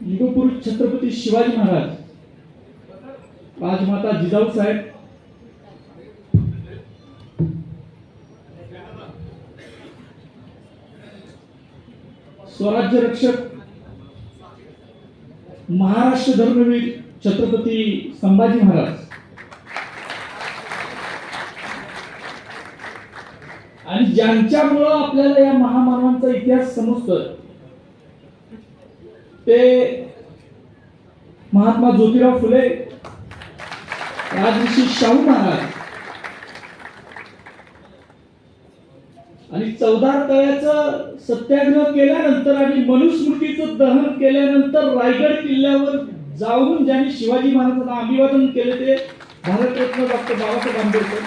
युगपुरुष छत्रपती शिवाजी महाराज, राजमाता जिजाऊ साहेब, स्वराज्य रक्षक महाराष्ट्र धर्मवीर छत्रपती संभाजी महाराज आणि ज्यांच्यामुळे आपल्याला या महामानवांचा इतिहास समजतोय ते महात्मा ज्योतिराव फुले, राजर्षी शाहू महाराज आणि 14 तळ्याचं सत्याग्रह केल्यानंतर आणि मनुस्मृतीचं दहन केल्यानंतर रायगड किल्ल्यावर जाऊन ज्यांनी शिवाजी महाराजांना अभिवादन केले ते भारतरत्न डॉक्टर बाबासाहेब आंबेडकर।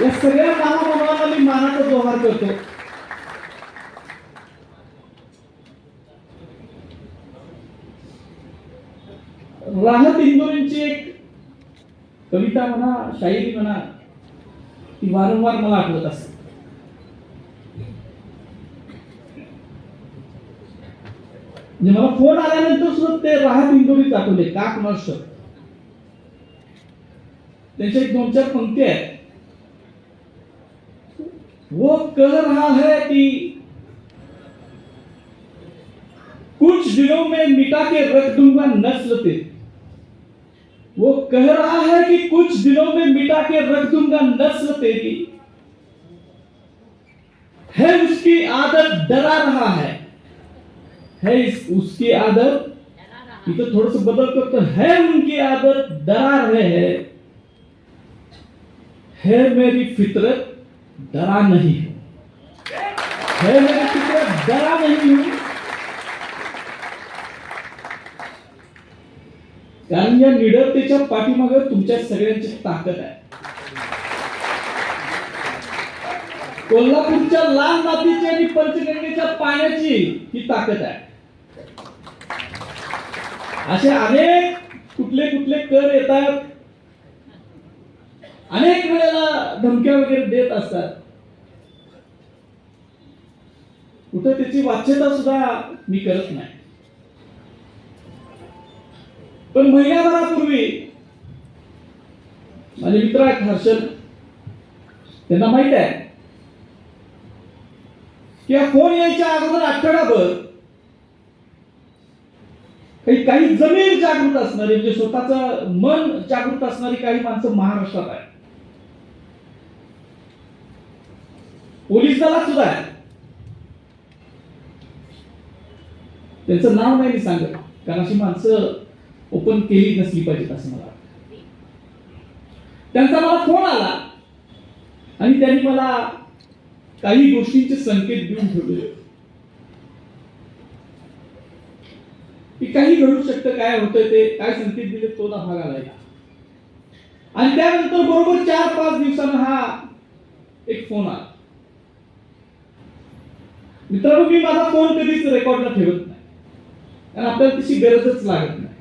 या सगळ्या महामानवांना मी मानाचा जोहार करतो। राहत इंदोरींची एक कविता म्हणा, शायरी म्हणा, ती वारंवार मला आठवत असते। म्हणजे मला फोन आल्यानंतर सुद्धा ते राहत इंदोरीत आठवले का कुणास ठाऊक। त्यांच्या एक 2-4 पंक्ती आहेत। वो कह रहा है कि कुछ दिनों में मिटा के रख दूंगा नस्ल तेरी। वो कह रहा है कि कुछ दिनों में मिटा के रख दूंगा नस्ल तेरी। है उसकी आदत डरा रहा है उसकी आदत इधर थोड़ा सा बदल कर तो है उनकी आदत डरा रहे है मेरी फितरत डरा नहीं है मेरी फितरत डरा नहीं हूं। कारण या निडरतेच्या पाठीमागे तुमच्या सगळ्यांची ताकद आहे। कोल्हापूरच्या लाल मातीची आणि पंचगंगेच्या पाण्याची ही ताकद आहे। असे अनेक कुठले कुठले कर येतात, अनेक वेळेला धमक्या वगैरे देत असतात। कुठे त्याची वाच्यता सुद्धा मी करत नाही। पण महिन्याभरापूर्वी माझे मित्र आहेत हर्षल, त्यांना माहित आहे की या फोन यायच्या अगोदर आठवडाभर काही जमीर जागृत असणारी, म्हणजे स्वतःचं मन जागृत असणारी काही माणसं महाराष्ट्रात आहेत। पोलीस दलात सुद्धा आहे। त्यांचं नाव नाही मी सांगत, कारण अशी माणसं ओपन केली नसली पाहिजेत असं मला वाटतं। त्यांचा मला फोन आला आणि त्यांनी मला काही गोष्टींचे संकेत देऊन ठेवले की काही घडू शकतं, काय होतंय ते, काय संकेत दिले तो ना भाग आलाय। आणि त्यानंतर बरोबर 4-5 दिवसांना हा एक फोन आला। मित्रांनो, मी माझा फोन कधीच रेकॉर्डला ठेवत नाही, कारण आपल्याला तशी गरजच लागत नाही।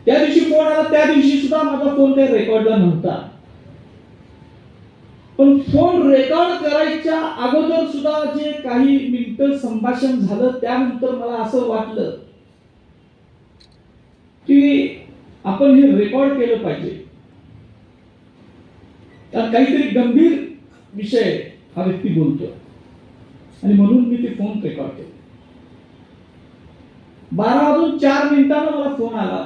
त्या दिवशी फोन आला, त्या दिवशी सुद्धा माझा फोन काही रेकॉर्डला नव्हता। पण फोन रेकॉर्ड करायच्या अगोदर सुद्धा जे काही मिनिटं संभाषण झालं त्यानंतर मला असं वाटलं की आपण हे रेकॉर्ड केलं पाहिजे, कारण काहीतरी गंभीर विषय हा व्यक्ती बोलतोय। आणि म्हणून मी ते फोन रेकॉर्ड केले। 12:04 मला फोन आला।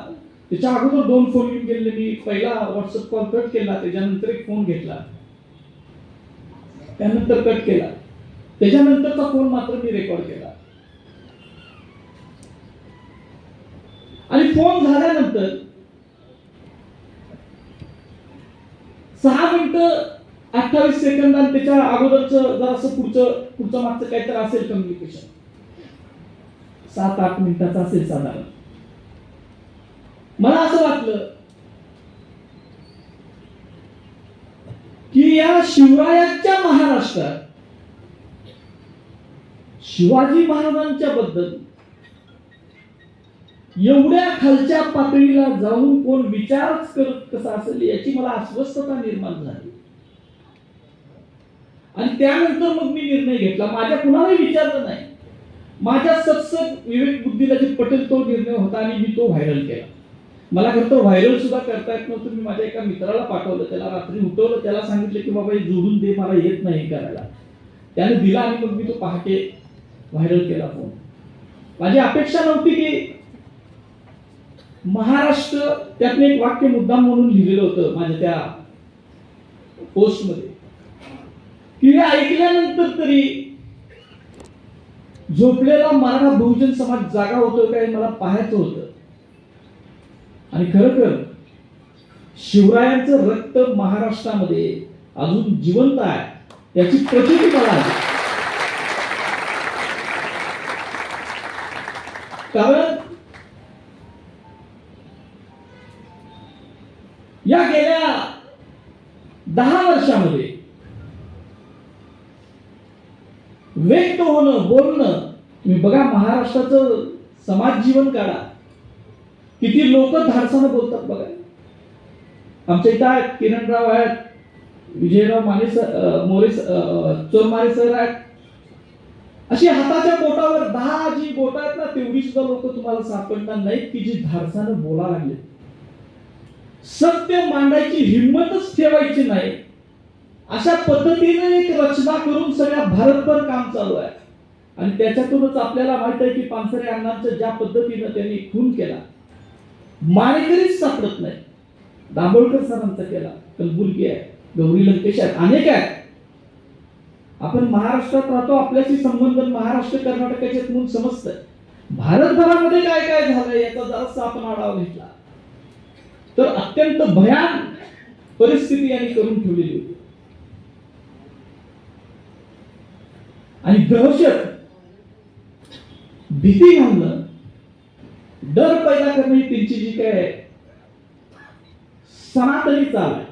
त्याच्या अगोदर 2 फोन येऊन गेले। मी पहिला व्हॉट्सअप कॉल कट केला, त्याच्यानंतर एक फोन घेतला, त्यानंतर कट केला, त्याच्यानंतरचा फोन मात्र मी रेकॉर्ड केला। आणि फोन झाल्यानंतर 6 मिनिटं 28 सेकंद आणि त्याच्या अगोदरचं जरासं पुढचं मागचं काहीतरी असेल कम्युनिकेशन, 7-8 मिनिटाचं असेल साधारण। मला असं वाटलं की या शिवरायांच्या महाराष्ट्रात शिवाजी महाराजांच्या बद्दल एवढ्या खालच्या पातळीला जाऊन कोण विचारच करत कसा असेल याची मला अस्वस्थता निर्माण झाली। आणि त्यानंतर मग मी निर्णय घेतला, माझ्या कुणालाही विचारलं नाही, माझ्या सत्सद विवेक बुद्धीला जे पटेल तो निर्णय होता आणि मी तो व्हायरल केला. मला खरं तर व्हायरल सुद्धा करता येत नव्हतं. मी माझ्या एका मित्राला पाठवलं, त्याला रात्री उठवलं, त्याला सांगितलं की बाबा हे जोडून दे, मला येत नाही करायला. त्याने दिला आणि मग मी तो पहाटे व्हायरल केला फोन. माझी अपेक्षा नव्हती की महाराष्ट्र, त्यातनं एक वाक्य मुद्दाम म्हणून लिहिलेलं होतं माझ्या त्या पोस्टमध्ये, की हे ऐकल्यानंतर तरी झोपलेला मराठा बहुजन समाज जागा होतो काय मला पाहायचं होतं. आणि खरोखर शिवरायांचं रक्त महाराष्ट्रामध्ये अजून जिवंत आहे याची प्रचिती मला आहे. कारण या गेल्या 10 वर्षामध्ये व्यक्त होणं, बोलणं, तुम्ही बघा महाराष्ट्राचं समाज जीवन काढा, किती लोक धाडसानं बोलतात बघा. आमच्या इथं आहेत किरणराव आहेत, विजयराव माने मोरे चोरमारे सर आहेत. अशी हाताच्या बोटावर 10 जी बोट आहेत ना, तेवढी सुद्धा लोक तुम्हाला सापडणार नाहीत की जी धाडसानं बोला लागले. सत्य मांडायची हिंमतच ठेवायची नाही, अशा पद्धतीने एक रचना करून सगळ्या भारतभर काम चालू आहे. आणि त्याच्यातूनच आपल्याला माहित आहे की पानसरे अण्णांचं ज्या पद्धतीनं त्यांनी खून केला, मारेकरीच सापडत नाही. दाभोळकर सरांचा केला, कलबुर्गी आहे, गौरी लंकेश आहेत, अनेक आहेत. आपण महाराष्ट्रात राहतो, आपल्याशी संबंध महाराष्ट्र कर्नाटकाचे म्हणून समजतंय. भारतभरामध्ये काय काय झालंय याचा जरासा आपण आढावा घेतला तर अत्यंत भयान परिस्थिती यांनी करून ठेवलेली होती. आणि दहशत, भीती घालणं, डर पैदा करणं ही त्यांची जी काय सनातनी चाल आहे.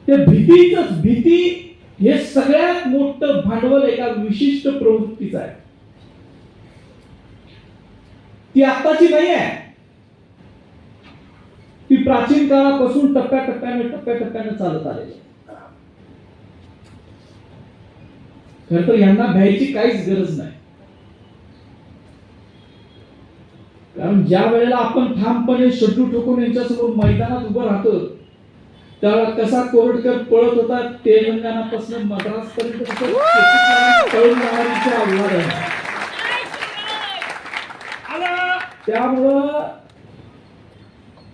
त्या भीती हे सगळ्यात मोठं भांडवल एका विशिष्ट प्रवृत्तीचं आहे. ती आत्ताची नाही आहे, ती प्राचीन काळापासून टप्प्याटप्प्याने चालत आलेली आहे. खर तर यांना भ्यायची काहीच गरज नाही. कारण ज्या वेळेला आपण ठामपणे शत्रू ठोकून यांच्यासमोर मैदानात उभं राहतो, त्यावेळेला कसा कोरटकर पळत होता तेलंगणापासून मद्रास पर्यंत पळून जाणारीची आव्हान आहे. त्यामुळं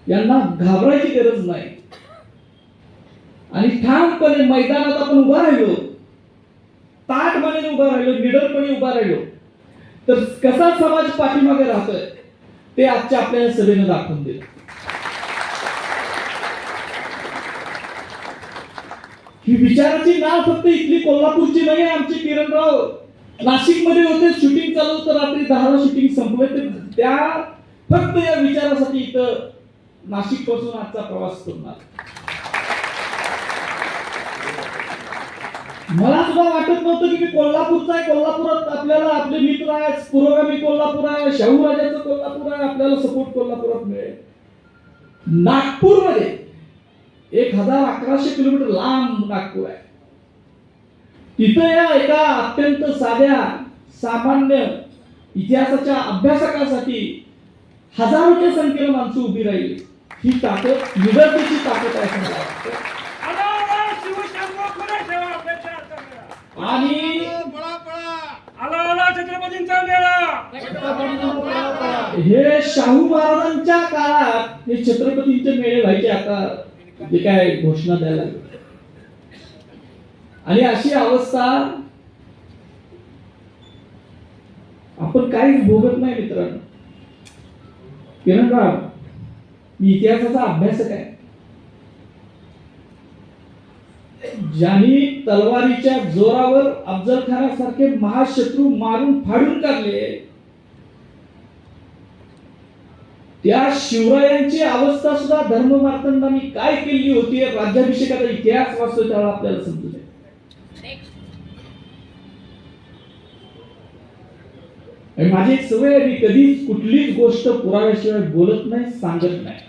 यांना घाबरायची गरज नाही. आणि ठामपणे मैदानात आपण उभा राहिलो, ताटपणे उभा राहिलो, निडरपणे उभा राहिलो तर कसा समाज पाठीमागे राहतोय ते आजच्या आपल्या सभेनं दाखवून दिलं. ही विचाराची नाव फक्त इथली कोल्हापूरची नाही आहे. आमचे किरणराव नाशिक मध्ये होते, शूटिंग चालू होतं, रात्री 10ला शूटिंग संपलं, तर त्या फक्त या विचारासाठी इथं नाशिक पासून आजचा प्रवास करणार. मला सुद्धा वाटत नव्हतं की मी कोल्हापूरचा आहे, कोल्हापुरात आपल्याला आपले मित्र आहेत, पुरोगामी कोल्हापूर आहे, शाहू राजाचं कोल्हापूर आहे, आपल्याला सपोर्ट कोल्हापुरात मिळेल. नागपूरमध्ये 1100 किलोमीटर लांब नागपूर आहे. तिथं या एका अत्यंत साध्या सामान्य इतिहासाच्या अभ्यासकासाठी हजारोच्या संख्येने माणसं उभी राहिली. ही ताकद, निडरतेची ताकद आहे असं मला वाटतं. आणि हे शाहू महाराजांच्या काळात हे छत्रपतींचे मेळे व्हायचे, आता जे काय घोषणा द्यायला लागली. आणि अशी अवस्था आपण काहीच भोगत नाही मित्रांनो. किरणराव, मी इतिहासाचा अभ्यासक आहे. ज्यांनी तलवारीच्या जोरावर अफजल खानासारखे महाशत्रू मारून फाडून काढले, त्या शिवरायांची अवस्था सुद्धा धर्ममार्तंडांनी काय केली होती राज्याभिषेकाचा इतिहास वाचतो त्याला आपल्याला समजू नये. माझी एक सवय आहे, मी कधीच कुठलीच गोष्ट पुराव्याशिवाय बोलत नाही, सांगत नाही.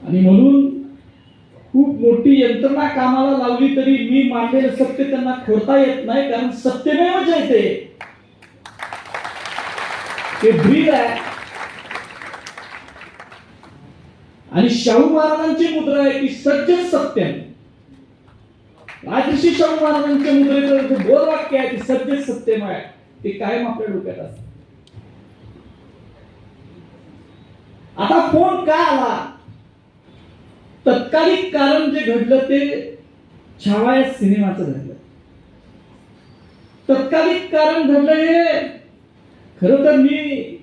आणि म्हणून खूप खूप मोठी यंत्रणा कामाला लावली तरी मी मांडलेलं सत्य त्यांना खोडता येत नाही, कारण सत्यमेव जयते हे ब्रीद आहे. आणि शाहू महाराजांची मुद्रा आहे की सत्य सत्यम. राजर्षी शाहू महाराजांच्या मुद्रेचं बोध वाक्य आहे की सत्य सत्यम आहे, ते कायम आपल्या डोक्यात असतं. आता फोन का आला? तत्कालिक कारण जे घडलं ते छावा या सिनेमाचं घडलं. तत्कालिक कारण घडलं हे खरं तर मी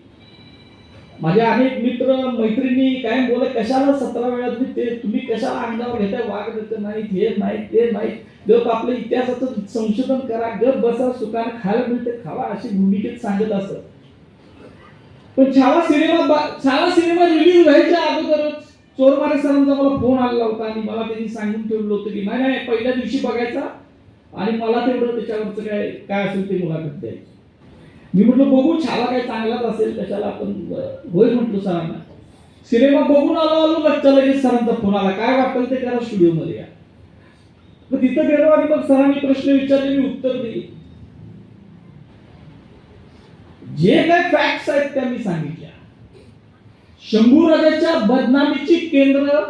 माझ्या अनेक मित्र मैत्रिणी काय बोलत, कशाला 17 वेळा तुम्ही कशाला अंगावर घेताय, वाघ देत नाही, हे नाही ते नाही, गप आपल्या इतिहासाचं संशोधन करा, गप बसा, सुखाने खायला मिळते खावा, अशी भूमिकेत सांगत असत. पण छावा सिनेमा रिलीज व्हायच्या अगोदरच चोरमारे सरांचा मला फोन आलेला होता आणि मला त्यांनी सांगून ठेवलं होतं की नाही पहिल्या दिवशी बघायचा आणि मला तेवढं त्याच्यावरचं काय असेल ते मुलाखत द्यायची. मी म्हटलं बघू, छावा काय चांगलाच असेल, कशाला आपण होय म्हटलो सरांना. सिनेमा बघून आलो लक्षात लगेच सरांचा फोन आला, काय वाटेल ते करा स्टुडिओ मध्ये या. मग तिथं गेलो आणि मग सरांनी प्रश्न विचारले, मी उत्तर दिली. जे काय फॅक्ट्स आहेत त्या मी सांगितल्या. शंभूराजाच्या बदनामीची केंद्र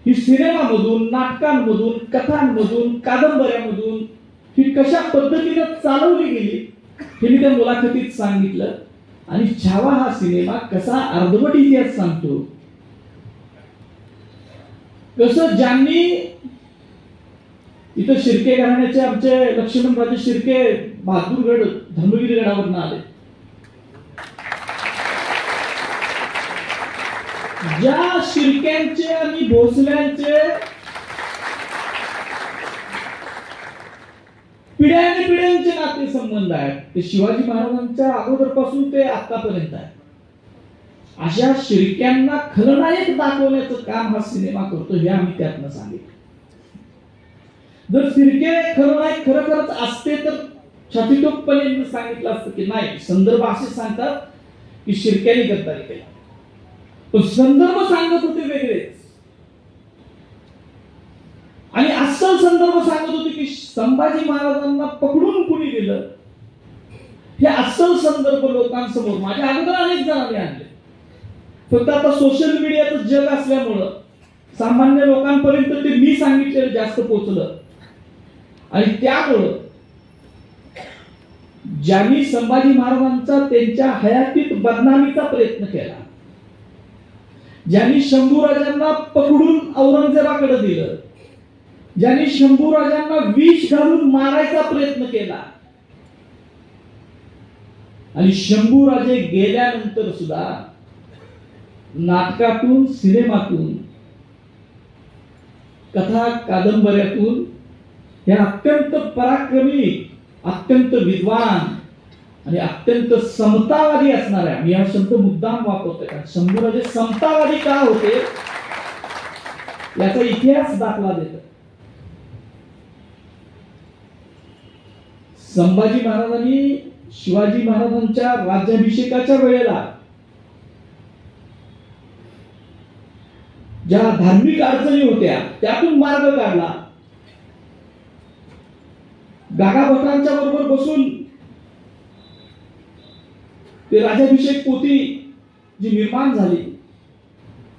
ही सिनेमामधून, नाटकांमधून, कथांमधून, कादंबऱ्यामधून ही कशा पद्धतीने चालवली गेली हे मी त्या मुलाखतीत सांगितलं. आणि छावा हा सिनेमा कसा अर्धवट इतिहास सांगतो, कसं ज्यांनी इथं शिर्के घराण्याचे आमचे लक्ष्मणराजे शिर्के बहादूरगड धर्मगिरी गडावरून आले. ज्या शिर्क्यांचे आणि भोसल्यांचे पिढ्यानपिढ्यांचे नाते संबंध आहेत, ते शिवाजी महाराजांच्या अगोदरपासून ते आतापर्यंत आहे. अशा शिर्क्यांना खलनायक दाखवण्याचं काम हा सिनेमा करतो, हे आम्ही त्यातनं सांगितलं. जर शिर्के खलनायक खरोखरच असते तर छातीटोकपणे सांगितलं असतं की नाही, संदर्भ असे सांगतात की शिर्क्यांनी गद्दारी केला, पण संदर्भ सांगत होते वेगळेच. आणि अस्सल संदर्भ सांगत होते की संभाजी महाराजांना पकडून कुणी दिलं, हे अस्सल संदर्भ लोकांसमोर माझ्या अगोदर अनेक जणांनी आणले. फक्त आता सोशल मीडियाचं जग असल्यामुळं सामान्य लोकांपर्यंत ते मी सांगितलेलं जास्त पोहोचलं. आणि त्यामुळं ज्यांनी संभाजी महाराजांचा त्यांच्या हयातीत बदनामीचा प्रयत्न केला, ज्यांनी शंभूराजांना पकडून औरंगजेबाकडे दिलं, ज्यांनी शंभूराजांना विष घालून मारायचा प्रयत्न केला, आणि शंभूराजे गेल्यानंतर सुद्धा नाटकातून, सिनेमातून, कथा कादंबऱ्यातून हे अत्यंत पराक्रमी, अत्यंत विद्वान आणि अत्यंत समतावादी असणाऱ्या, मी हा शब्द मुद्दाम वापरतोय कारण शंभूराजे समतावादी का होते याचा इतिहास दाखला देतो. संभाजी महाराजांनी शिवाजी महाराजांच्या राज्याभिषेकाच्या वेळेला ज्या धार्मिक अडचणी होत्या त्यातून मार्ग काढला. गागा भटांच्या बरोबर बसून ते राज्याभिषेक पोथी जी निर्माण झाली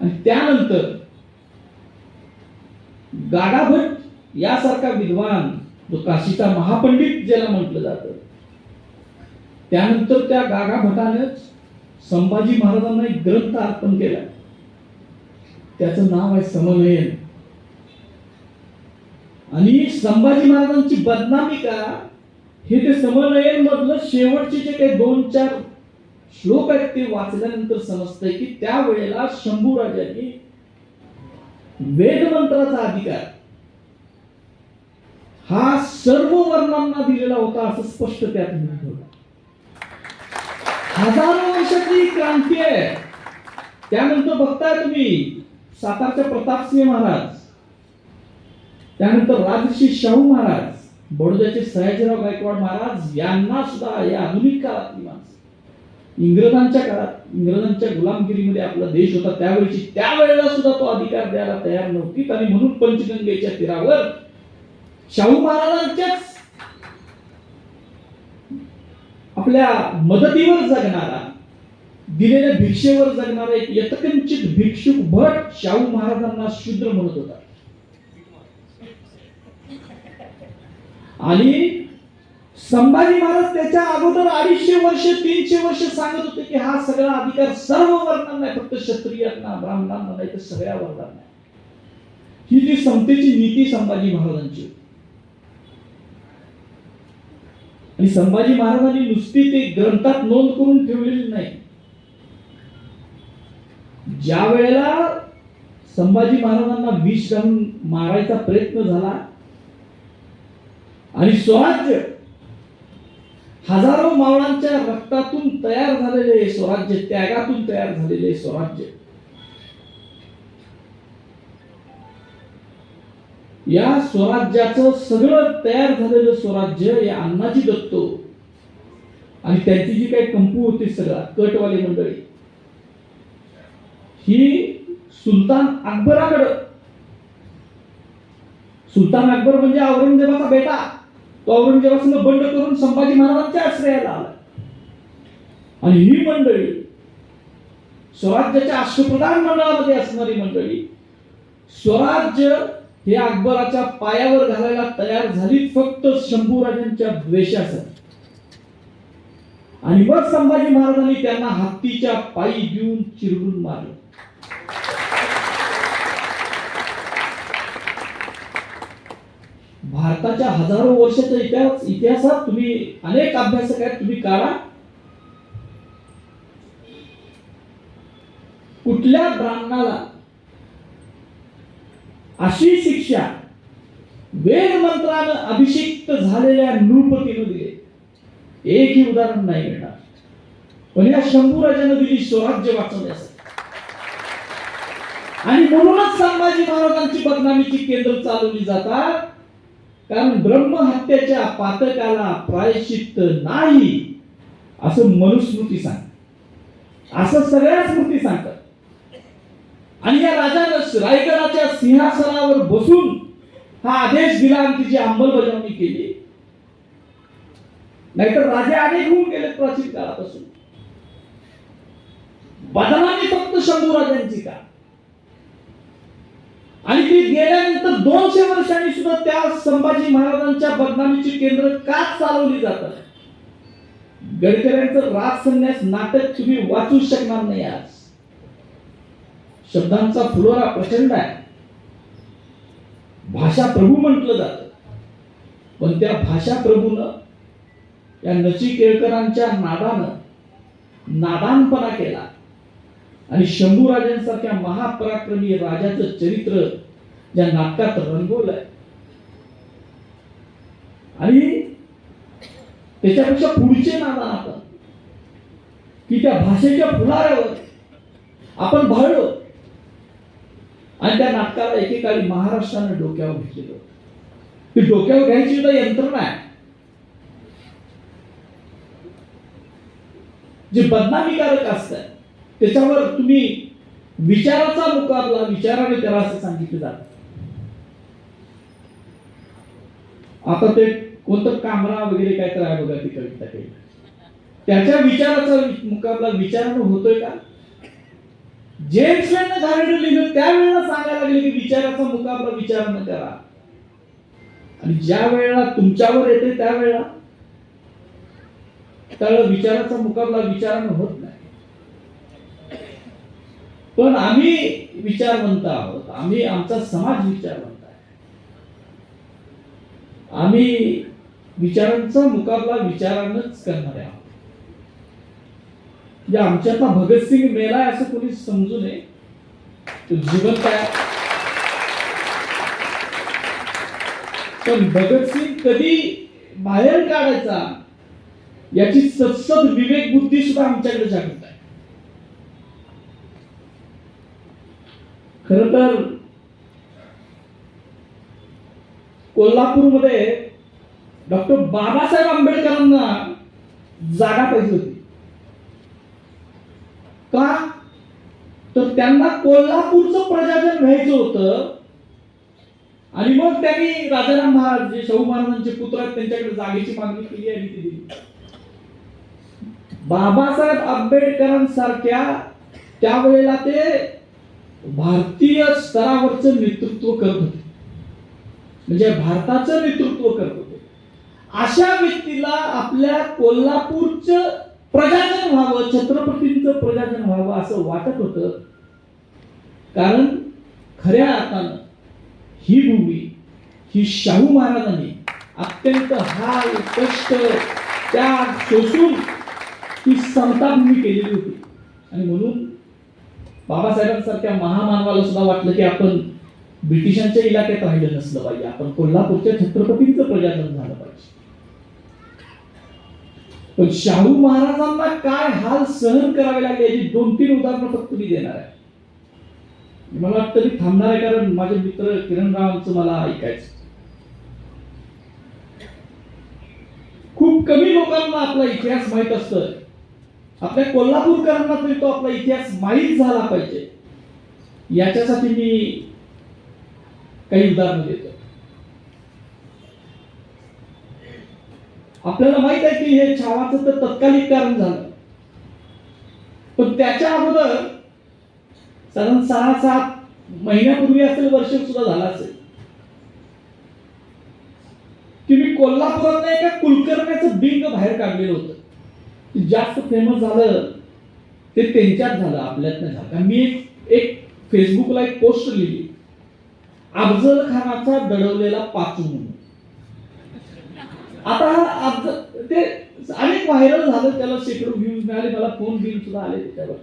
आणि त्यानंतर गागा भट यासारखा विद्वान, जो काशीचा महापंडित ज्याला म्हटलं जातं, त्यानंतर त्या गागा भटानेच संभाजी महाराजांना एक ग्रंथ अर्पण केला, त्याचं नाव आहे समनयन. आणि संभाजी महाराजांची बदनामी का हे ते समनयन मधलं शेवटचे जे काही 2-4 श्लोक आहेत ते वाचल्यानंतर समजतंय की त्यावेळेला शंभूराजांनी वेदमंत्राचा अधिकार हा सर्व वर्णांना दिलेला होता असं स्पष्ट त्यात लिहिलं होतं. हजारो वर्षाची क्रांती आहे. त्यानंतर बघताय तुम्ही सातारच्या प्रतापसिंह महाराज, त्यानंतर राजर्षी शाहू महाराज, बडोद्याचे सयाजीराव गायकवाड महाराज यांना सुद्धा या आधुनिक काळातली माणसं इंग्रजांच्या काळात इंग्रजांच्या गुलामगिरीमध्ये आपला देश होता त्यावेळेला सुद्धा तो अधिकार द्यायला तयार नव्हती. आणि म्हणून पंचगंगेच्या तीरावर शाहू महाराजांच्याच आपल्या मदतीवर जगणारा, दिलेल्या भिक्षेवर जगणारा एक यत्किंचित भिक्षुक भट शाहू महाराजांना शूद्र म्हणत होता. आणि संभाजी महाराज त्याच्या अगोदर 250 वर्ष 300 वर्ष सांगत होते की हा सगळा अधिकार सर्व वर्णांना आहे, फक्त क्षत्रियांना ब्राह्मणांना नाही तर सगळ्या वर्गांना. ही जी समतेची नीती संभाजी महाराजांची होती. आणि संभाजी महाराजांनी नुसती ते ग्रंथात नोंद करून ठेवलेली नाही. ज्या वेळेला संभाजी महाराजांना विष घालून मारायचा प्रयत्न झाला आणि स्वराज्य हजारो मावळांच्या रक्तातून तयार झालेले स्वराज्य, त्यागातून तयार झालेले स्वराज्य, या स्वराज्याचं सगळं तयार झालेलं स्वराज्य या अण्णाजी दत्तो आणि त्यांची जी काही कंपू होती सगळा कटवाली मंडळी, ही सुलतान अकबराकडं, सुलतान अकबर म्हणजे औरंगजेबाचा बेटा, तो औरंगजेबासंग बंड करून संभाजी महाराजांच्या आश्रयाला आला. आणि ही मंडळी स्वराज्याच्या अष्टप्रधान मंडळामध्ये असणारी मंडळी स्वराज्य हे अकबराच्या पायावर घालायला तयार झाली फक्त शंभूराजांच्या द्वेषासाठी. आणि मग संभाजी महाराजांनी त्यांना हत्तीच्या पायी घेऊन चिरडून मारले. भारताच्या हजारो वर्षाच्या इतिहासात तुम्ही अनेक अभ्यासक आहेत, तुम्ही काढा, कुठल्या ब्राह्मणाला अशी शिक्षा वेद मंत्रानं अभिषिक्त झालेल्या नृपतीनं दिले, एकही उदाहरण नाही मिळणार. पण या शंभूराजानं दिली स्वराज्य वाचवण्यासाठी. आणि म्हणूनच संभाजी महाराजांची बदनामीची केंद्र चालवली जातात, कारण ब्रह्महत्याच्या पातकाला प्रायश्चित्त नाही असं मनुस्मृती सांगते, असं सगळ्या स्मृती सांगतात. आणि या राजानं रायगडाच्या सिंहासनावर बसून हा आदेश दिला आणि तिची अंमलबजावणी केली. नाहीतर राजे अनेक होऊन गेले प्राचीन काळापासून. बदनामी फक्त शंभूराजांची का? आणि ती गेल्यानंतर 200 वर्षांनी सुद्धा त्या संभाजी महाराजांच्या बदनामीची केंद्र का चालवली जातात? गडकऱ्यांचं राजसन्यास नाटक तुम्ही वाचू शकणार नाही. आज शब्दांचा फुलोरा प्रचंड आहे, भाषा प्रभू म्हटलं जातं, पण त्या भाषा प्रभूनं या नचिकेळकरांच्या नादानं नादानपणा केला आणि शंभूराजांसारख्या महापराक्रमी राजाचं चरित्र ज्या नाटकात रंगवलंय. आणि त्याच्यापेक्षा पुढचे नादान आपण की त्या भाषेच्या फुलाऱ्यावर आपण भाळलो आणि त्या नाटकाला एकेकाळी महाराष्ट्राने डोक्यावर घेतलेलं. ती डोक्यावर घ्यायची सुद्धा यंत्रणा आहे, जे बदनामीकारक असतात त्याच्यावर तुम्ही विचाराचा मुकाबला विचाराने करा असं सांगितलं जातं. आता ते कोणतं कामरा वगैरे काय तर आहे बघा ती कविता काही, त्याच्या विचाराचा मुकाबला विचारानं होतोय का? जेम्स वेलनं घाणेरडं लिहिलं त्यावेळेला सांगायला लागले की विचाराचा मुकाबला विचारानं करा. आणि ज्या वेळेला तुमच्यावर येते त्यावेळेला विचाराचा मुकाबला विचारानं होत नाही. पण आम्ही विचारवंत आहोत, आम्ही आमचा समाज विचारवंत आहे. आम्ही विचारांचा मुकाबला विचारानंच करणार आहोत. आमच्यातला भगतसिंग मेलाय असं कोणी समजू नये, तो जिवंत आहे. पण भगतसिंग कधी बाहेर काढायचा याची सत्सद विवेक बुद्धी सुद्धा आमच्याकडे जागृत आहे. खर तर कोल्हापूरमध्ये डॉक्टर बाबासाहेब आंबेडकरांना जागा पाहिजे होती. का तर त्यांना कोल्हापूरचं प्रजाजन घ्यायचं होतं आणि मग त्यांनी राजाराम महाराज जे शाहू महाराजांचे पुत्र आहेत त्यांच्याकडे जागेची मागणी केली आणि ती दिली. बाबासाहेब आंबेडकरांसारख्या त्यावेळेला ते भारतीय स्तरावरचं नेतृत्व करत होते, म्हणजे भारताचं नेतृत्व करत होते. अशा व्यक्तीला आपल्या कोल्हापूरचं प्रजाजन व्हावं, छत्रपतींचं प्रजाजन व्हावं असं वाटत होतं. कारण खऱ्या अर्थानं ही भूमी ही शाहू महाराजांनी अत्यंत हाल कष्ट त्याग सोसून ही समता भूमी केलेली होती. आणि म्हणून बाबासाहेबांसारख्या महामानवाला सुद्धा वाटलं की आपण ब्रिटिशांच्या इलाक्यात राहिलं नसलं पाहिजे, आपण कोल्हापूरच्या छत्रपतींचं प्रजाजन झालं पाहिजे. पण शाहू महाराजांना काय हाल सहन करावे लागले याची 2-3 उदाहरणं फक्त मी देणार आहे. मला वाटतं मी थांबणार आहे कारण माझे मित्र किरणरावांचं मला ऐकायचं. खूप कमी लोकांना आपला इतिहास माहित असतं. आपल्या कोल्हापूरकरांना तरी तो आपला इतिहास माहीत झाला पाहिजे याच्यासाठी मी काही उदाहरणं देतो. आपल्याला माहित आहे की हे छावाचं तर तत्कालिक कारण झालं, पण त्याच्या अगोदर साधारण 6-7 महिन्यापूर्वी असेल, वर्ष सुद्धा झाला असेल, की मी कोल्हापुरात एका कुलकर्ण्याचं बिंग बाहेर काढलेलं होतं. जास्त फेमस झालं ते त्यांच्यात झालं, आपल्यात नाही झालं. मी एक फेसबुकला एक पोस्ट लिहिली, अफजल खानाचा दडवलेला पाचू म्हणून. आता ते अनेक व्हायरल झालं, त्याला शेकडो व्ह्यूज मिळाले, मला फोन बिल सुद्धा आले त्याच्यावर.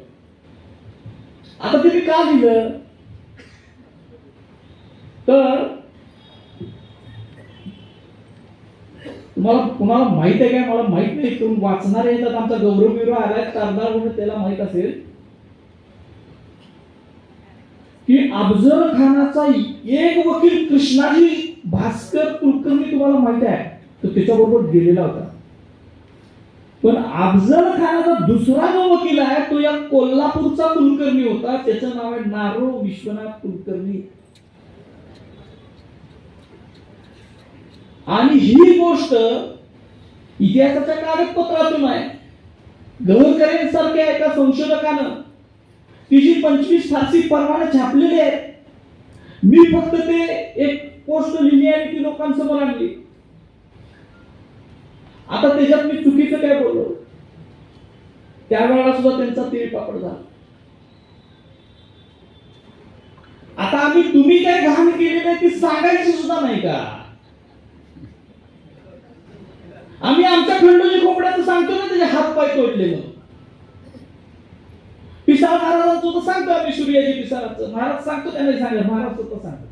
आता ते मी का लिहिलं तर तुम्हाला माहित आहे काय, मला माहित नाही, तुम्ही वाचणारे येतात. आमचा गौरव बिरो आलाय कारदार म्हणून त्याला माहित असेल की अफजल खानाचा एक वकील कृष्णाजी भास्कर कुलकर्णी तुम्हाला माहित आहे, तो त्याच्याबरोबर गेलेला होता. पण अफजल खानाचा दुसरा जो वकील आहे तो या कोल्हापूरचा कुलकर्णी होता, त्याचं नाव आहे नारो विश्वनाथ कुलकर्णी. आणि ही गोष्ट इतिहासाच्या कागदपत्रातून आहे. गव्हर्नर एका संशोधकानं तिची 25 फारसी परवाने छापलेले आहेत. मी फक्त ते एक पोस्ट लिहिली आणि ती लोकांसमोर आणली. आता त्याच्यात मी चुकीचं काय बोललो, त्यावेळेला सुद्धा त्यांचा तिळपापड झाला. आता तुम्ही काय घाण केली नाही ती सांगायची सुद्धा नाही का? आम्ही आमच्या खंडोजी खोपड्याचं सांगतो ना, त्याचे हात पाय तोडले म्हणून. पिसाळ महाराजांचं तर सांगतो आम्ही, सूर्याजी पिसाळाचं महाराज सांगतो, त्यांना सांगा महाराज स्वतः सांगतो.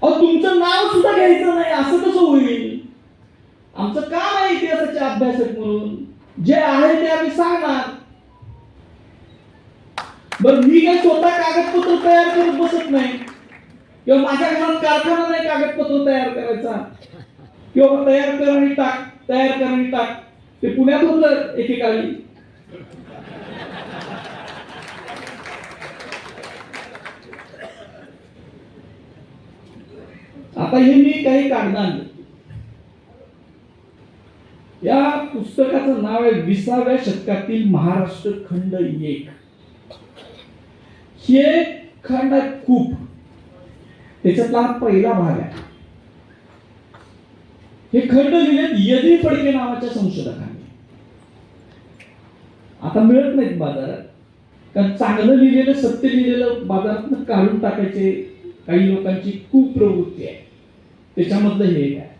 अहो तुमचं नाव सुद्धा घ्यायचं नाही असं कसं होईल? आमचं काम आहे इतिहासाचे अभ्यासक म्हणून, जे आहे ते आम्ही सांगणार. बरं मी काही स्वतः कागदपत्र तयार करत बसत नाही, किंवा माझ्या घरात कारखाना नाही कागदपत्र तयार करायचा, किंवा तयार कर आणि टाक, तयार कर आणि टाक. ते पुण्यात होतं एकेकाळी. आता हे मी काही कागद आणले. या पुस्तकाचं नाव आहे 20व्या शतकातील महाराष्ट्र खंड 1. हे खंड खूप, त्याच्यातला हा पहिला भाग आहे. हे खंड लिहिलेत यदी फडके नावाच्या संशोधकाने. आता मिळत नाहीत बाजारात, कारण चांगलं लिहिलेलं सत्य लिहिलेलं बाजारात काढून टाकायचे काही लोकांची खूप प्रवृत्ती आहे. त्याच्यामधलं हे एक आहे.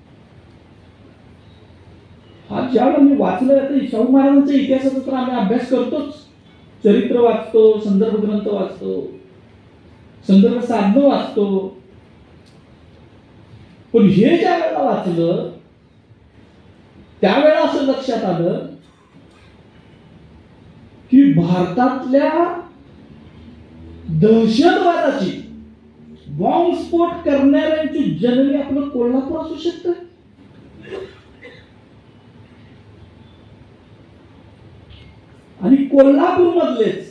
हा ज्यावेळेला मी वाचलं, तर शाहू महाराजांच्या इतिहासाचा तर आम्ही अभ्यास करतोच, चरित्र वाचतो, संदर्भ ग्रंथ वाचतो, संदर्भ साधनं वाचतो. पण हे ज्या वेळेला वाचलं त्यावेळेला असं लक्षात आलं की भारतातल्या दहशतवादाची बॉम्बस्फोट करणाऱ्यांची जननी आपलं कोल्हापूर असू शकतं. कोल्हापूर मधलेच,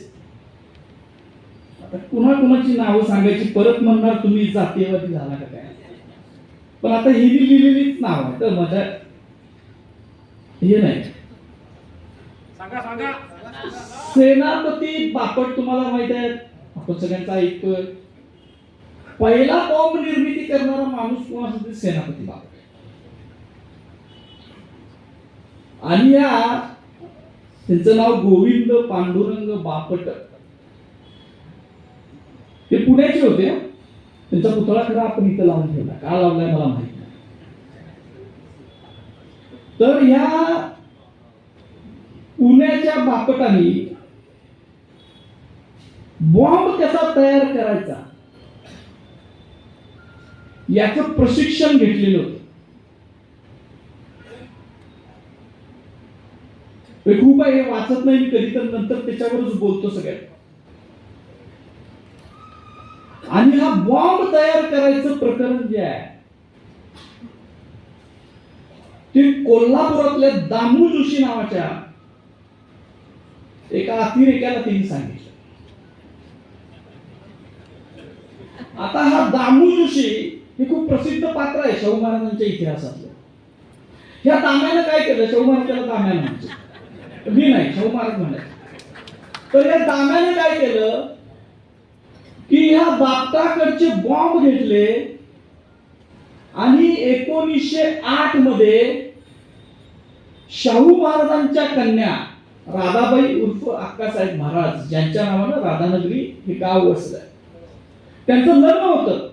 आता कुणाची नावं सांगायची, परत म्हणणार तुम्ही जातीयवादी झाला का काय, पण आता ही लिहिलेलीच नाव आहे तर माझ्या हे नाही. सांगा. सेनापती बापट तुम्हाला माहित आहे, आपण सगळ्यांचा ऐकतोय. पहिला बॉम्ब निर्मिती करणारा माणूस कोण असेल, सेनापती बापट. आणि या त्यांचं नाव गोविंद पांडुरंग बापट. ते पुण्याचे होते. त्यांचा पुतळा खरा आपण इथं लावून ठेवला, का लावलाय मला माहित नाही. तर ह्या पुण्याच्या बापटांनी बॉम्ब कसा तयार करायचा याचं प्रशिक्षण घेतलेलं होतं. हे खूप आहे, हे वाचत नाही मी कधी, तर नंतर त्याच्यावरच बोलतो सगळ्यात. आणि हा बॉम्ब तयार करायचं प्रकरण जे आहे ते कोल्हापुरातल्या दामू जोशी नावाच्या एका अतिरेक्याला त्यांनी सांगितलं. आता हा दामू जोशी हे खूप प्रसिद्ध पात्र आहे शाहू महाराजांच्या इतिहासातलं. ह्या दाम्यानं काय केलं, शाहू महाराजांना दाम्यानं म्हणायचं, मी नाही, शाहू महाराज म्हणायचं. तर या दाम्याने काय केलं की ह्या बापटाकडचे बॉम्ब घेतले आणि 1908 मध्ये शाहू महाराजांच्या कन्या राधाबाई उर्फ अक्कासाहेब महाराज, ज्यांच्या नावानं राधानगरी हे गाव वसलंय, त्यांचं लग्न होतं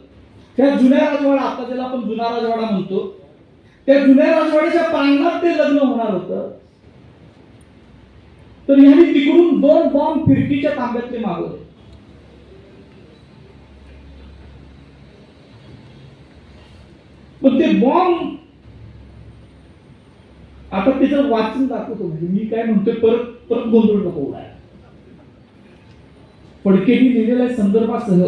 त्या जुन्या राजवाडा, आता ज्याला आपण जुना राजवाडा म्हणतो, त्या जुन्या राजवाड्याच्या प्रांगणात ते लग्न होणार होतं. तर ह्यांनी तिकडून 2 बॉम्ब फिरकीच्या तांब्यातले मागवले. पण ते बॉम्ब आता त्याचं वाचन दाखवतो, म्हणजे मी काय म्हणतोय, परत गोंधळ नको उडाय. फडकेंनी लिहिलेल्या संदर्भासह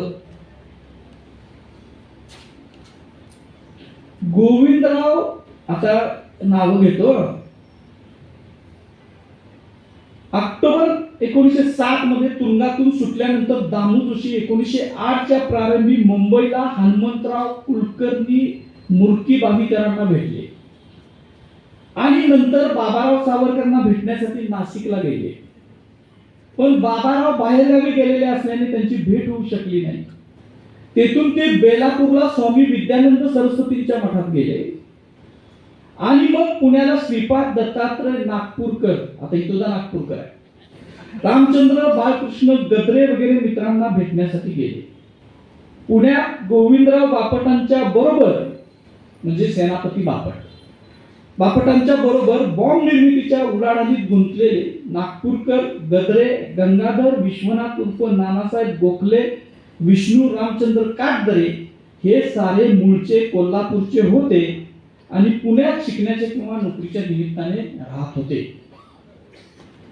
गोविंदराव, आता नाव घेतो, ऑक्टोबर 1907 मध्ये तुरुंगातून सुटल्यानंतर दामू जोशी 1908च्या प्रारंभी मुंबईला हनुमंतराव कुलकर्णी मूर्तिबावीकरांना भेटले आणि नंतर बाबाराव सावरकरांना भेटण्यासाठी नाशिकला गेले. पण बाबाराव बाहेरगावी गेलेले असल्याने त्यांची भेट होऊ शकली नाही. तेथून ते बेलापूरला स्वामी विद्यानंद सरस्वतींच्या मठात गेले आणि मग पुण्याला श्रीपाद दत्तात्रय नागपूरकर, आता इथं नागपूरकर आहे, रामचंद्र बाळकृष्ण गद्रे वगैरे मित्रांना भेटण्यासाठी गेले. पुण्यात गोविंदराव बापटांच्या बरोबर, म्हणजे सेनापती बापटांच्या बरोबर बॉम्ब निर्मितीच्या उलाढालीत गुंतलेले नागपूरकर, गद्रे, गंगाधर विश्वनाथ उर्फ नानासाहेब गोखले, विष्णू रामचंद्र काटदरे हे सारे मूळचे कोल्हापूरचे होते आणि पुण्यात शिकण्याच्या किंवा नोकरीच्या निमित्ताने राहत होते.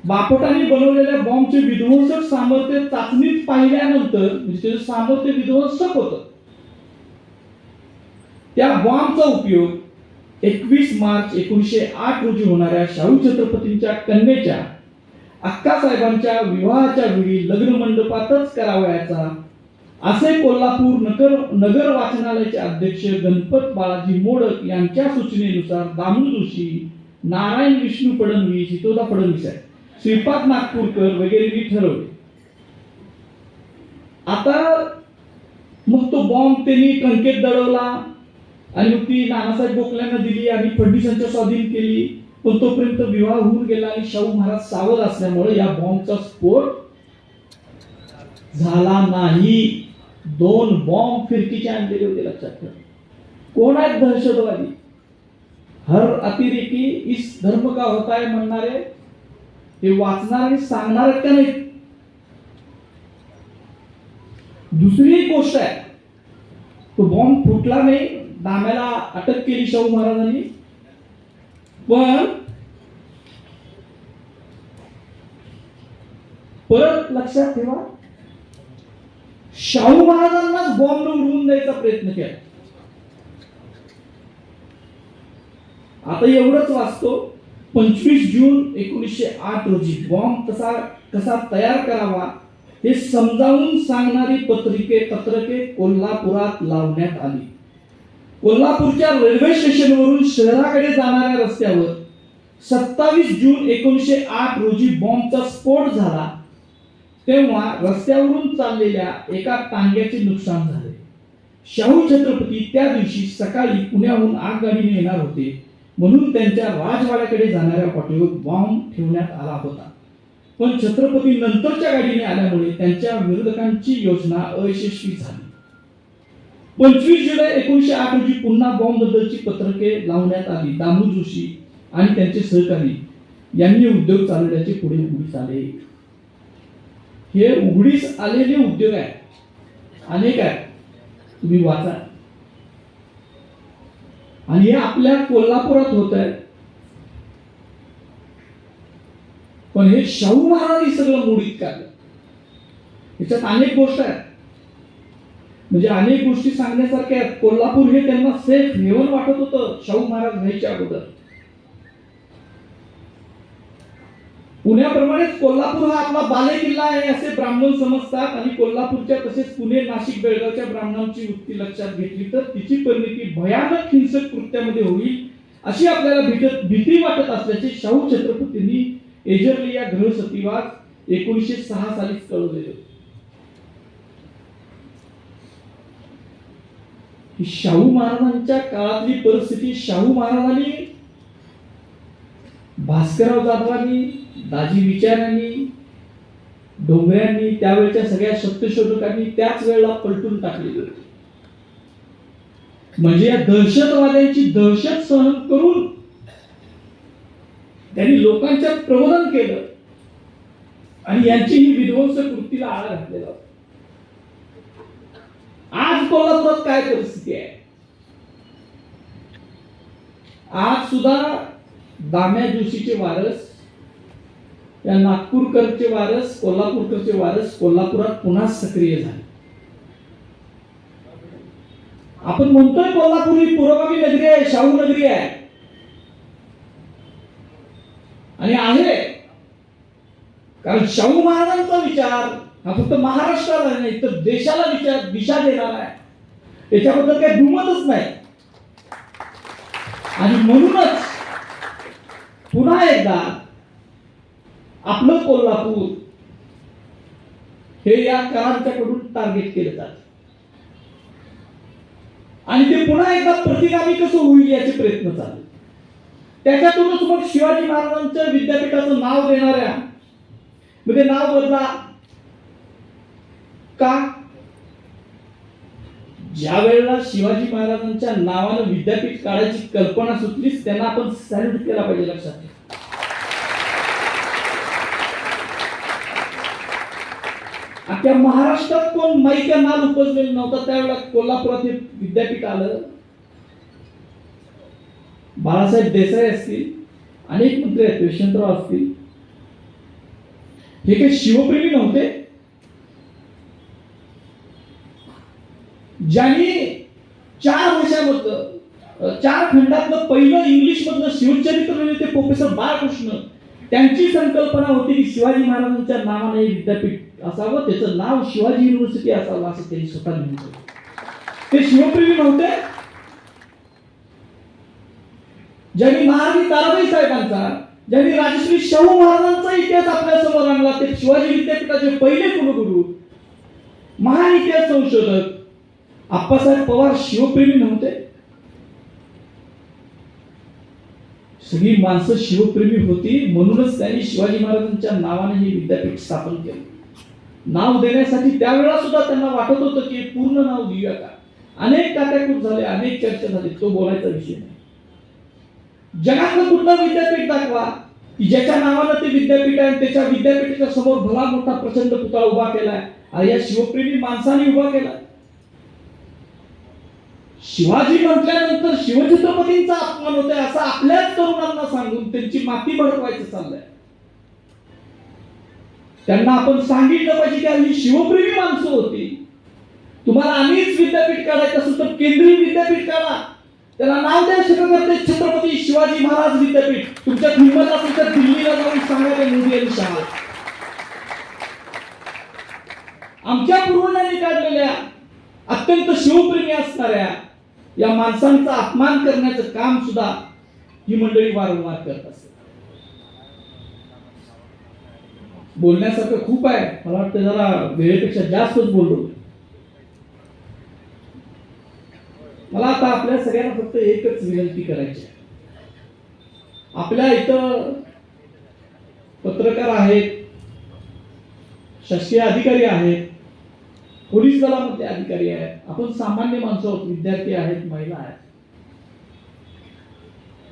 बापटांनी बनवलेल्या बॉम्बचे विध्वंसक सामर्थ्य चाचणीत पाहिल्यानंतर, म्हणजे त्याचं सामर्थ्य विध्वंसक होतं, त्या बॉम्बचा उपयोग 21 मार्च 1908 रोजी होणाऱ्या शाहू छत्रपतींच्या कन्येच्या अक्कासाहेबांच्या विवाहाच्या वेळी लग्न मंडपातच करावयाचा, असे कोल्हापूर नगर वाचनालयाचे अध्यक्ष गणपत बाळाजी मोडक यांच्या सूचनेनुसार दामू जोशी, नारायण विष्णू फडणवीस, हितोदा फडणवीस आहे, श्रीपाद नागपूरकर वगैरे ठरवले. आता मग तो बॉम्ब त्यांनी कणकेत दळवला आणि मग ती नानासाहेब गोखल्यांना दिली आणि फडणवीसांच्या स्वाधीन केली. पण तोपर्यंत विवाह होऊन गेला आणि शाहू महाराज सावध असल्यामुळे या बॉम्बचा स्फोट झाला नाही. 2 बॉम्ब फिरकीचे आणलेले होते, लक्षात ठेवा. कोण आहेत दहशतवादी? हर अतिरेकी इस धर्म का होता है म्हणणारे हे वाचणार आणि सांगणार आहेत का नाही? दुसरी एक गोष्ट आहे, तो बॉम्ब फुटला नाही, दाम्याला अटक केली शाहू महाराजांनी, पण परत लक्षात ठेवा, शाहू महाराजांनाच बॉम्ब उडवून द्यायचा प्रयत्न केला. आता एवढंच वाचतो, 25 जून 1908 रोजी बॉम्ब तसा कसा तयार करावा हे समजावून सांगणारी पत्रके कोल्हापुरात लावण्यात आली. कोल्हापूरच्या रेल्वे स्टेशनवरून शहराकडे जाणाऱ्या रस्त्यावर 27 जून 1908 रोजी बॉम्बचा स्फोट झाला. तेव्हा रस्त्यावरून चाललेल्या एका टांग्याचे नुकसान झाले. शाहू छत्रपती त्या दिवशी सकाळी पुण्याहून आगगाडीने येणार होते, म्हणून त्यांच्या राजवाड्याकडे जाणाऱ्या वाटेवर बॉम्ब ठेवण्यात आला होता. पण छत्रपती नंतरच्या गाडीने आल्यामुळे त्यांच्या विरोधकांची योजना अयशस्वी झाली. 25 जुलै 1908 रोजी पुन्हा बॉम्ब बद्दलची पत्रके लावण्यात आली. दामू जोशी आणि त्यांचे सहकारी यांनी उद्योग चालवण्याचे पुढे उघडीस आले. हे उघडीस आलेले उद्योग आहेत, अनेक आहेत, तुम्ही वाचा. आणि हे आपल्या कोल्हापुरात होत आहे. पण हे शाहू महाराजांनी सगळं मोडीत काढलं. याच्यात अनेक गोष्ट आहेत, म्हणजे अनेक गोष्टी सांगण्यासारख्या आहेत. कोल्हापूर हे त्यांना सेफ हेवन वाटत होतं शाहू महाराज व्हायच्या अगोदर. पुण्याप्रमाणेच कोल्हापूर हा आपला बालेकिल्ला आहे असे ब्राह्मण समजतात. आणि कोल्हापूरच्या तसेच पुणे, नाशिक, बेळगावच्या ब्राह्मणांची वृत्ती लक्षात घेतली तर तिची परिणती भयानक हिंसक कृत्यामध्ये होईल अशी आपल्याला भीती वाटत असल्याचे शाहू छत्रपतींनी एजरली या गृहसचिवास 1906 सालीच कळवलेले. शाहू महाराजांच्या काळातली परिस्थिती शाहू महाराजांनी, भास्करराव जाधवांनी, दाजी विचारांनी, डोंगऱ्यांनी, त्यावेळच्या सगळ्या सत्यशोधकांनी त्याच वेळेला पलटून टाकलेली होती. म्हणजे या दहशतवाद्यांची दहशत सहन करून त्यांनी लोकांच्यात प्रबोधन केलं आणि यांची ही विध्वंस कृतीला आळा घातलेला होता. आज कोल्हापुरात काय परिस्थिती आहे? आज सुद्धा दाम्या जोशीचे वारस, या नागपूरकरचे वारस, कोल्हापूरकरचे वारस कोल्हापुरात पुन्हा सक्रिय झाले. आपण म्हणतोय कोल्हापूर ही पुरोगामी नगरी आहे, शाहू नगरी आहे, आणि आहे कारण शाहू महाराजांचा विचार हा फक्त महाराष्ट्राला नाही तर देशाला दिशा देणार आहे, त्याच्याबद्दल काही दुमतच नाही. आणि म्हणूनच पुन्हा एकदा आपलं कोल्हापूर हे या करांच्याकडून टार्गेट केलं जात आणि ते पुन्हा एकदा प्रतिगामी कसं होईल याचे प्रयत्न चालले. त्याच्यातूनच मग शिवाजी महाराजांच्या विद्यापीठाचं नाव देणाऱ्या म्हणजे नाव बदला का? ज्या वेळेला शिवाजी महाराजांच्या नावानं विद्यापीठ काढायची कल्पना सुचलीच त्यांना आपण सॅल्यूट केला पाहिजे. लक्षात घ्या, आपल्या महाराष्ट्रात कोण माईच्या नाल उपजलेलं नव्हतं त्यावेळेला कोल्हापुरात हे विद्यापीठ आलं. बाळासाहेब देसाई असतील, अनेक मंत्री आहेत, यशवंतराव असतील, हे काही शिवप्रेमी नव्हते. ज्यांनी 4 वर्षामधलं 4 खंडातलं पहिलं इंग्लिश मधलं शिवचरित्र लिहिले ते प्रोफेसर बाळकृष्ण. त्यांची संकल्पना होती की शिवाजी महाराजांच्या नावाने विद्यापीठ असावं, त्याचं नाव शिवाजी युनिव्हर्सिटी असावं असं त्यांनी स्वतः लिहिलं. ते शिवप्रेमी नव्हते. ज्यांनी महाराणी ताराबाई साहेबांचा, ज्यांनी राजश्री शाहू महाराजांचा इतिहास आपल्या समोर आणला ते शिवाजी विद्यापीठाचे पहिले कुलगुरू, महान इतिहास संशोधक आप्पासाहेब पवार शिवप्रेमी नव्हते. सगळी माणसं शिवप्रेमी होती, म्हणूनच त्यांनी शिवाजी महाराजांच्या नावाने हे विद्यापीठ स्थापन केलं. नाव देण्यासाठी त्यावेळेला सुद्धा त्यांना वाटत होतं की पूर्ण नाव देऊया का. अनेक काट्याकूट झाले, अनेक चर्चा झाली, तो बोलायचा विषय नाही. जगातलं कुठलं विद्यापीठ दाखवा की ज्याच्या नावानं ते विद्यापीठ आहे, त्याच्या विद्यापीठाच्या समोर भला मोठा प्रचंड पुतळा उभा केलाय आणि या शिवप्रेमी माणसाने उभा केला. शिवाजी म्हटल्यानंतर शिवछत्रपतींचा अपमान होतोय असं आपल्याच तरुणांना सांगून त्यांची माती भडकवायचं चाललंय. त्यांना आपण सांगितलं पाहिजे की ही शिवप्रेमी माणसं होती. तुम्हाला आम्हीच विद्यापीठ काढायचं असेल तर केंद्रीय विद्यापीठ काढा, त्याला नाव द्या छत्रपती शिवाजी महाराज विद्यापीठ. तुमच्या हिंमत असेल तर दिल्लीला जाऊन सांगा मोदी यांनी शाळा. आमच्या पूर्वजांनी काढलेल्या अत्यंत शिवप्रेमी असणाऱ्या या माणसांचा अपमान करण्याचं काम सुद्धा ही मंडळी वारंवार करत असते. बोलण्यासारखं खूप आहे, मला वाटतं जरा वेळेपेक्षा जास्तच बोललो. मला आता आपल्या सगळ्यांना फक्त एकच विनंती करायची आहे. आपल्या इथं पत्रकार आहेत, शासकीय अधिकारी आहेत, पोलीस दलामधले अधिकारी आहेत, आपण सामान्य माणसं आहोत, विद्यार्थी आहेत, महिला आहेत.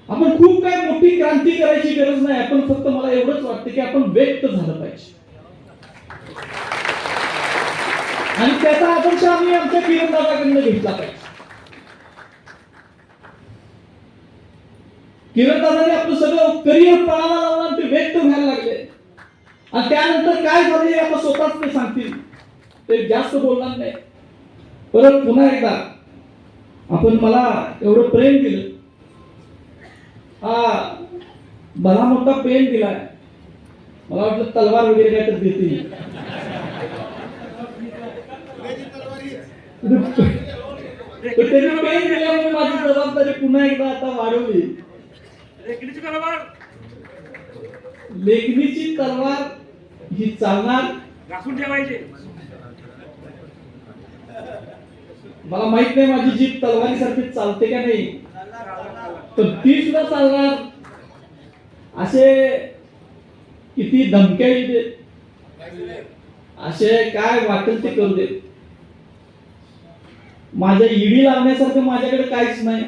आपण खूप काय मोठी क्रांती करायची गरज नाही. आपण फक्त मला एवढंच वाटतं की आपण व्यक्त झालं पाहिजे आणि त्याचा आदर्श आम्ही आमच्या किरणदादाकडनं घेतला पाहिजे. किरणदादांनी आपलं सगळं करिअर पणाला लावून आणि ते व्यक्त व्हायला लागले आणि त्यानंतर काय झालं हे आता स्वतःच ते सांगतील. ते जास्त बोलणार नाही. परत पुन्हा एकदा आपण मला एवढं प्रेम दिलं, हा भला मोठा पेन दिलाय, मला वाटलं तलवार वगैरे काय तर देतील. त्यांनी पेन दिल्यामुळे माझी जबाबदारी पुन्हा एकदा आता वाढवली. लेखणीची तलवार ही चालणार, राखून ठेवायचे. मला माहित नाही माझी जीभ तलवारीसारखी चालते का नाही, पण ती सुद्धा चालणार. असे किती धमक्या येते, असे काय वाटेल ते करू दे. माझ्या ईडी लावण्यासारखं माझ्याकडे काहीच नाही.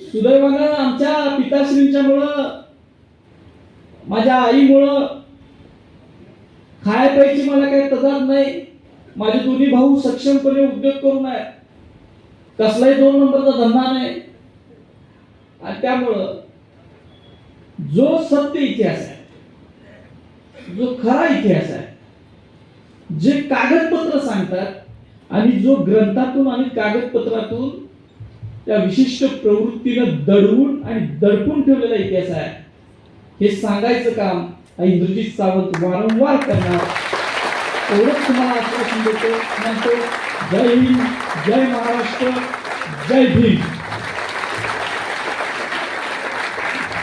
सुदैवानं आमच्या पिताश्रींच्या मुळे, माझ्या आईमुळं खाय प्यायची मला काही तजाब नाही. माझे दोन्ही भाऊ सक्षमपणे उद्योग करून आहेत, कसलाही 2 नंबरचा धंदा नाही. आणि त्यामुळं जो सत्य इतिहास आहे, जो खरा इतिहास आहे, जे कागदपत्र सांगतात आणि जो ग्रंथातून आणि कागदपत्रातून त्या विशिष्ट प्रवृत्तीनं दडवून आणि दडपून ठेवलेला इतिहास आहे, हे सांगायचं काम इंद्रजित सावंत वारंवार करणार. एवढंच तुम्हाला आश्वासन देतो. म्हणतो जय हिंद, जय महाराष्ट्र, जय भीम.